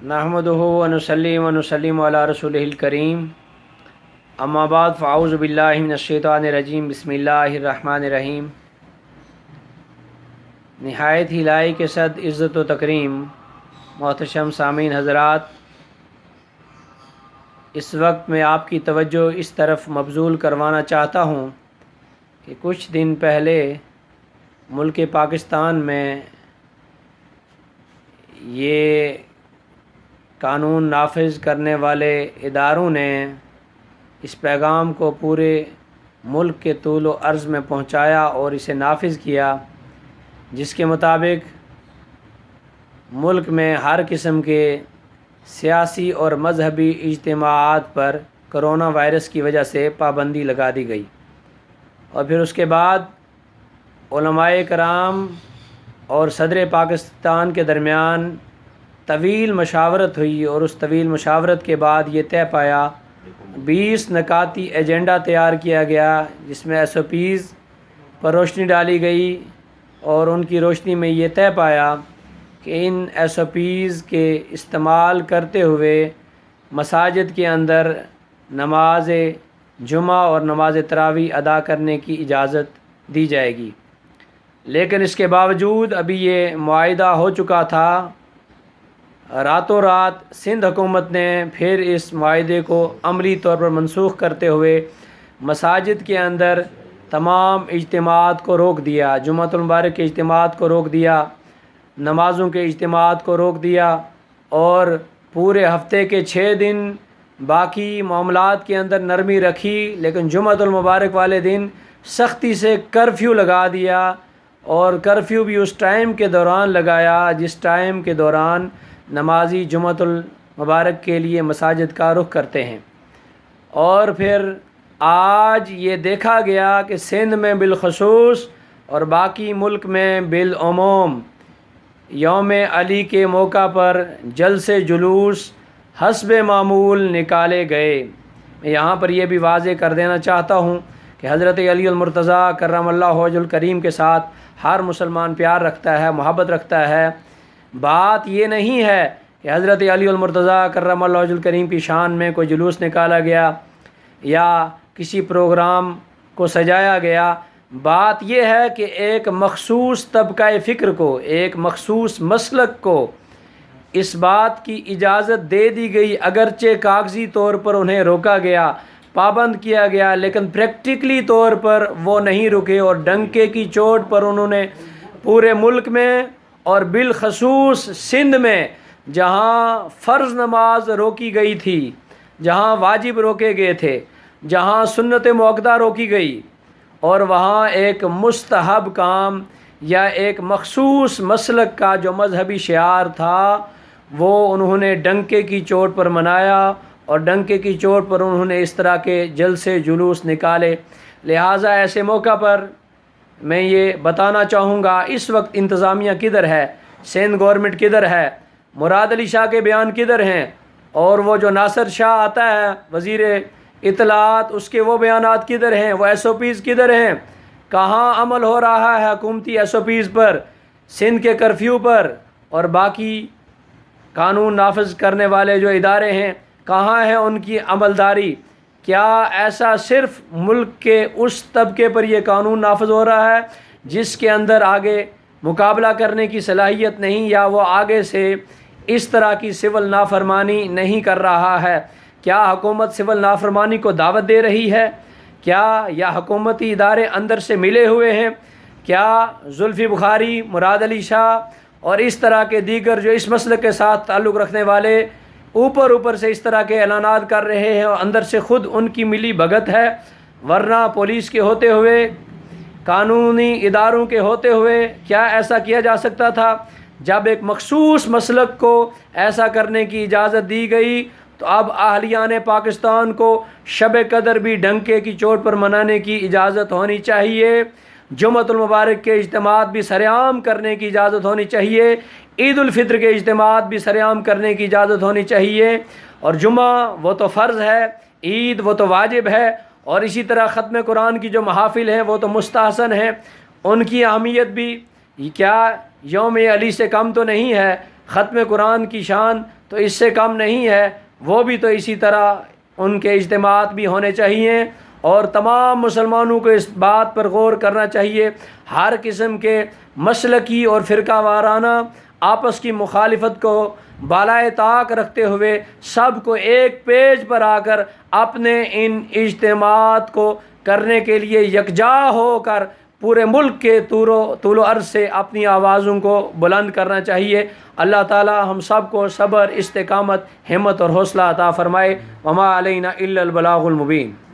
नहमदुहु व नुसल्ली व नुसल्लिमु अला रसूलिहिल करीम अम्मा बाद फ़अऊज़ु बिल्लाहि मिनश्शैतानिर रजीम बिस्मिल्लाहिर रहमानिर रहीम। निहायत ही लायक सद इज़्ज़त व तकरीम मोहतरम सामीन हज़रात, इस वक्त मैं आपकी तवज्जो इस तरफ मबज़ूल करवाना चाहता हूँ कि कुछ दिन पहले मुल्क पाकिस्तान में ये कानून नाफिज करने वाले इदारों ने इस पैगाम को पूरे मुल्क के तूल व अर्ज़ में पहुँचाया और इसे नाफिज किया, जिसके मुताबिक मुल्क में हर किस्म के सियासी और मजहबी इज्तिमाआत पर कोरोना वायरस की वजह से पाबंदी लगा दी गई। और फिर उसके बाद उलमाए कराम और सदर पाकिस्तान के दरमियान तवील मशावरत हुई और उस तवील मशावरत के बाद ये तय पाया, 20 नकाती एजेंडा तैयार किया गया, जिसमें SOPs पर रोशनी डाली गई और उनकी रोशनी में ये तय पाया कि इन SOPs के इस्तेमाल करते हुए मसाजिद के अंदर नमाज जुमा और नमाज तरावी अदा करने की इजाज़त दी जाएगी। लेकिन इसके बावजूद अभी ये मुआहिदा हो चुका था, रातों रात सिंध हुकूमत ने फिर इस मुआहिदे को अमली तौर पर मनसूख करते हुए मसाजिद के अंदर तमाम इज्तिमाआत को रोक दिया, जुम्मतुल मुबारक के इज्तिमाआत को रोक दिया, नमाज़ों के इज्तिमाआत को रोक दिया और पूरे हफ्ते के 6 दिन बाकी मामलात के अंदर नरमी रखी, लेकिन जुम्मतुल मुबारक वाले दिन सख्ती से कर्फ्यू लगा दिया। और कर्फ्यू भी उस टाइम के दौरान लगाया जिस टाइम के दौरान नमाजी जुम्मतुल मुबारक के लिए मसाजिद का रुख करते हैं। और फिर आज ये देखा गया कि सिंध में बिलखसूस और बाकी मुल्क में बिलअमूम यौम अली के मौका पर जलसे जुलूस हस्बे मामूल निकाले गए। मैं यहाँ पर यह भी वाज़े कर देना चाहता हूँ कि हज़रत अली मुर्तज़ा करमल्लाहु वजहुल करीम के साथ हर मुसलमान प्यार रखता है, मोहब्बत रखता है। बात ये नहीं है कि हज़रत अली मुर्तज़ा करमल्लाहु वजहुल करीम की शान में कोई जुलूस निकाला गया या किसी प्रोग्राम को सजाया गया। बात यह है कि एक मखसूस तबका फ़िक्र को, एक मखसूस मसलक को इस बात की इजाज़त दे दी गई, अगरचे कागज़ी तौर पर उन्हें रोका गया, पाबंद किया गया, लेकिन प्रैक्टिकली तौर पर वो नहीं रुके और डंके की चोट पर उन्होंने पूरे मुल्क में और बिलखसूस सिंध में जहाँ फ़र्ज़ नमाज रोकी गई थी, जहाँ वाजिब रोके गए थे, जहाँ सुन्नत मुअक्कदा रोकी गई और वहाँ एक मुस्तहब काम या एक मखसूस मसलक का जो मजहबी शिआर था वो उन्होंने डंके की चोट पर मनाया और डंके की चोट पर उन्होंने इस तरह के जलसे जुलूस निकाले। लिहाजा ऐसे मौका पर मैं ये बताना चाहूँगा, इस वक्त इंतज़ामिया किधर है, सिंध गवर्नमेंट किधर है, मुराद अली शाह के बयान किधर हैं, और वो जो नासिर शाह आता है वज़ीर इत्तलात, उसके वो बयानात किधर हैं, वो SOPs किधर हैं, कहाँ अमल हो रहा है हुकूमती SOPs पर, सिंध के कर्फ्यू पर और बाकी कानून नाफिज करने वाले जो इदारे हैं कहाँ है उनकी अमलदारी। क्या ऐसा सिर्फ़ मुल्क के उस तबके पर यह कानून नाफिज हो रहा है जिसके अंदर आगे मुकाबला करने की सलाहियत नहीं, या वो आगे से इस तरह की सिविल नाफरमानी नहीं कर रहा है? क्या हुकूमत सिविल नाफरमानी को दावत दे रही है? क्या या हुकूमती इदारे अंदर से मिले हुए हैं? क्या जुल्फ़ी बुखारी, मुराद अली शाह और इस तरह के दीगर जो इस मसले के साथ ताल्लुक़ रखने वाले ऊपर से इस तरह के ऐलानात कर रहे हैं और अंदर से ख़ुद उनकी मिली भगत है? वरना पुलिस के होते हुए, कानूनी इदारों के होते हुए क्या ऐसा किया जा सकता था? जब एक मखसूस मसलक को ऐसा करने की इजाज़त दी गई तो अब अहलियान पाकिस्तान को शब कदर भी डंके की चोट पर मनाने की इजाज़त होनी चाहिए, जुम्मतुल मुबारक के इज्तिमाआत भी सरेआम करने की इजाज़त होनी चाहिए, ईद उल फित्र के इज्तिमाआत भी सरेआम करने की इजाज़त होनी चाहिए। और जुम्मा वो तो फ़र्ज़ है, ईद वो तो वाजिब है, और इसी तरह ख़त्म कुरान की जो महाफ़िल हैं वो तो मुस्तहसन हैं, उनकी अहमियत भी क्या यौम अली से कम तो नहीं है? ख़त्म कुरान की शान تو اس سے کم نہیں ہے، وہ بھی تو اسی طرح ان کے اجتماعات بھی ہونے چاہیے، اور تمام مسلمانوں کو اس بات پر غور کرنا چاہیے، ہر قسم کے مسلکی اور فرقہ وارانہ آپس کی مخالفت کو بالائے طاق رکھتے ہوئے سب کو ایک پیج پر آ کر اپنے ان اجتماعات کو کرنے کے لیے یکجا ہو کر پورے ملک کے طول و عرض سے اپنی آوازوں کو بلند کرنا چاہیے۔ اللہ تعالی ہم سب کو صبر، استقامت، ہمت اور حوصلہ عطا فرمائے۔ وما علینا الا البلاغ المبین۔